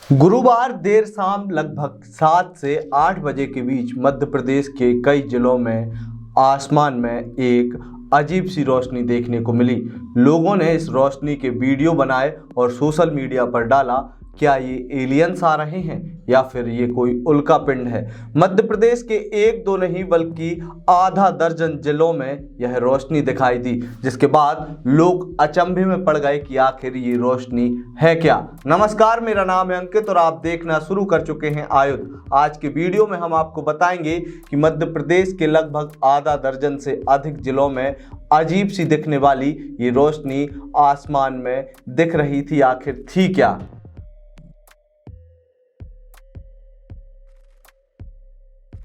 गुरुवार देर शाम लगभग 7 से 8 बजे के बीच मध्य प्रदेश के कई जिलों में आसमान में एक अजीब सी रोशनी देखने को मिली। लोगों ने इस रोशनी के वीडियो बनाए और सोशल मीडिया पर डाला। क्या ये एलियंस आ रहे हैं या फिर ये कोई उल्का पिंड है? मध्य प्रदेश के एक दो नहीं बल्कि आधा दर्जन जिलों में यह रोशनी दिखाई दी, जिसके बाद लोग अचंभे में पड़ गए कि आखिर ये रोशनी है क्या। नमस्कार, मेरा नाम है अंकित और आप देखना शुरू कर चुके हैं आयुध। आज के वीडियो में हम आपको बताएंगे कि मध्य प्रदेश के लगभग आधा दर्जन से अधिक जिलों में अजीब सी दिखने वाली ये रोशनी आसमान में दिख रही थी, आखिर थी क्या।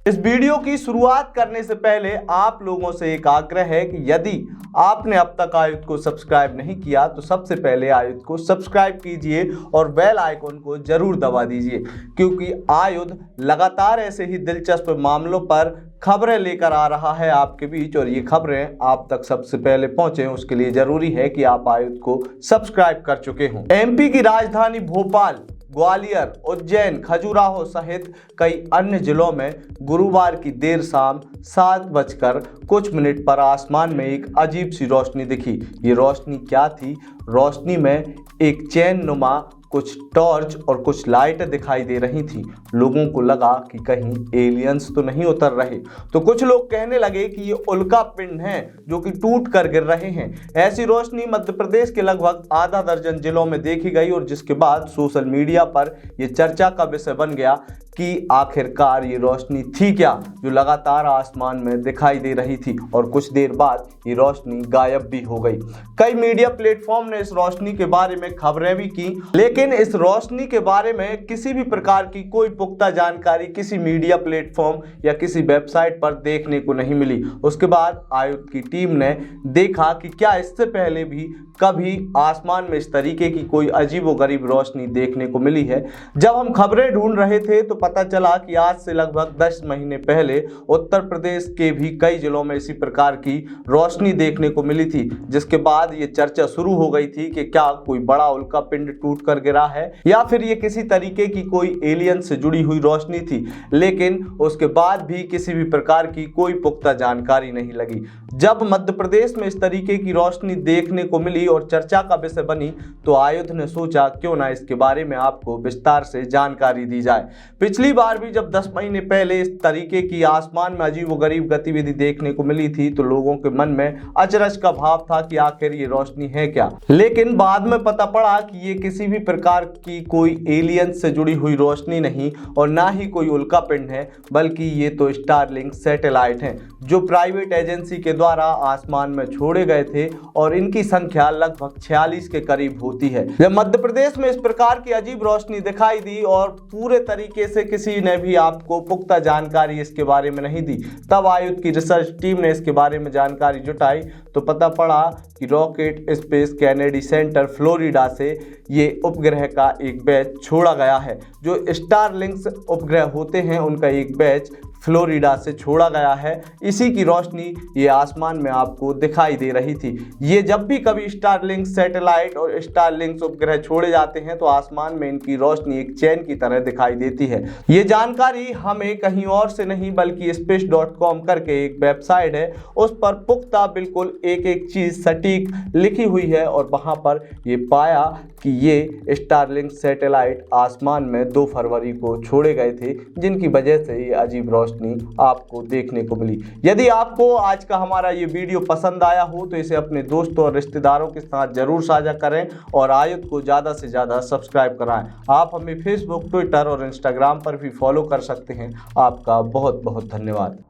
इस वीडियो की शुरुआत करने से पहले आप लोगों से एक आग्रह है कि यदि आपने अब तक आयुध को सब्सक्राइब नहीं किया तो सबसे पहले आयुध को सब्सक्राइब कीजिए और बेल आइकन को जरूर दबा दीजिए, क्योंकि आयुध लगातार ऐसे ही दिलचस्प मामलों पर खबरें लेकर आ रहा है आपके बीच, और ये खबरें आप तक सबसे पहले पहुंचे उसके लिए जरूरी है कि आप आयुध को सब्सक्राइब कर चुके हों। एमपी की राजधानी भोपाल, ग्वालियर, उज्जैन, खजुराहो सहित कई अन्य जिलों में गुरुवार की देर शाम 7:कुछ पर आसमान में एक अजीब सी रोशनी दिखी। ये रोशनी क्या थी? रोशनी में एक चैन नुमा कुछ टॉर्च और कुछ लाइट दिखाई दे रही थी। लोगों को लगा कि कहीं एलियंस तो नहीं उतर रहे, तो कुछ लोग कहने लगे कि ये उल्का पिंड हैं जो कि टूट कर गिर रहे हैं। ऐसी रोशनी मध्य प्रदेश के लगभग आधा दर्जन जिलों में देखी गई और जिसके बाद सोशल मीडिया पर यह चर्चा का विषय बन गया कि आखिरकार ये रोशनी थी क्या जो लगातार आसमान में दिखाई दे रही थी, और कुछ देर बाद ये रोशनी गायब भी हो गई। कई मीडिया प्लेटफॉर्म ने इस रोशनी के बारे में खबरें भी की, लेकिन इस रोशनी के बारे में किसी भी प्रकार की कोई पुख्ता जानकारी किसी मीडिया प्लेटफॉर्म या किसी वेबसाइट पर देखने को नहीं मिली। उसके बाद आयुध की टीम ने देखा कि क्या इससे पहले भी कभी आसमान में इस तरीके की कोई अजीबोगरीब रोशनी देखने को मिली है। जब हम खबरें ढूंढ रहे थे तो पता चला कि आज से लगभग 10 महीने पहले उत्तर प्रदेश के भी कई जिलों में इसी प्रकार की रोशनी देखने को मिली थी, जिसके बाद ये चर्चा शुरू हो गई थी कि क्या कोई बड़ा उल्का पिंड टूट कर गिरा है या फिर ये किसी तरीके की कोई एलियन से जुड़ी हुई रोशनी थी। लेकिन उसके बाद भी किसी भी प्रकार की कोई पुख्ता जानकारी नहीं लगी। जब मध्य प्रदेश में इस तरीके की रोशनी देखने को मिली और चर्चा का विषय बनी तो आयुध ने सोचा क्यों ना इसके बारे में आपको विस्तार से जानकारी दी जाए। पिछली बार भी जब 10 महीने पहले इस तरीके की आसमान में अजीबोगरीब गतिविधि देखने को मिली थी तो लोगों के मन में अचरज का भाव था कि आखिर ये रोशनी है क्या। लेकिन बाद में पता पड़ा कि ये किसी भी प्रकार की कोई एलियन से जुड़ी हुई रोशनी नहीं और ना ही कोई उल्का पिंड है, बल्कि ये तो स्टारलिंक सैटेलाइट हैं जो प्राइवेट एजेंसी के द्वारा आसमान में छोड़े गए थे और इनकी संख्या लगभग 46 के करीब होती है। जब मध्य प्रदेश में इस प्रकार की अजीब रोशनी दिखाई दी और पूरे तरीके से किसी ने भी आपको पुख्ता जानकारी इसके बारे में नहीं दी, तब आयुध की रिसर्च टीम ने इसके बारे में जानकारी जुटाई तो पता पड़ा कि rocket space Kennedy centre Florida से ये उपग्रह का एक बैच छोड़ा गया है। जो स्टारलिंक्स उपग्रह होते हैं उनका एक बैच फ्लोरिडा से छोड़ा गया है। इसी की रोशनी ये आसमान में आपको दिखाई दे रही थी। ये जब भी कभी स्टारलिंक सैटेलाइट और स्टारलिंक उपग्रह छोड़े जाते हैं तो आसमान में इनकी रोशनी एक चैन की तरह दिखाई देती है। ये जानकारी हमें कहीं और से नहीं बल्कि space.com करके एक वेबसाइट है, उस पर पुख्ता बिल्कुल एक एक चीज सटीक लिखी हुई है और वहां पर ये पाया कि ये स्टारलिंक सैटेलाइट आसमान में 2 फरवरी को छोड़े गए थे, जिनकी वजह से ये अजीब रोशनी आपको देखने को मिली। यदि आपको आज का हमारा ये वीडियो पसंद आया हो तो इसे अपने दोस्तों और रिश्तेदारों के साथ जरूर साझा करें और आयुध को ज़्यादा से ज़्यादा सब्सक्राइब कराएं। आप हमें फेसबुक, ट्विटर और इंस्टाग्राम पर भी फॉलो कर सकते हैं। आपका बहुत बहुत धन्यवाद।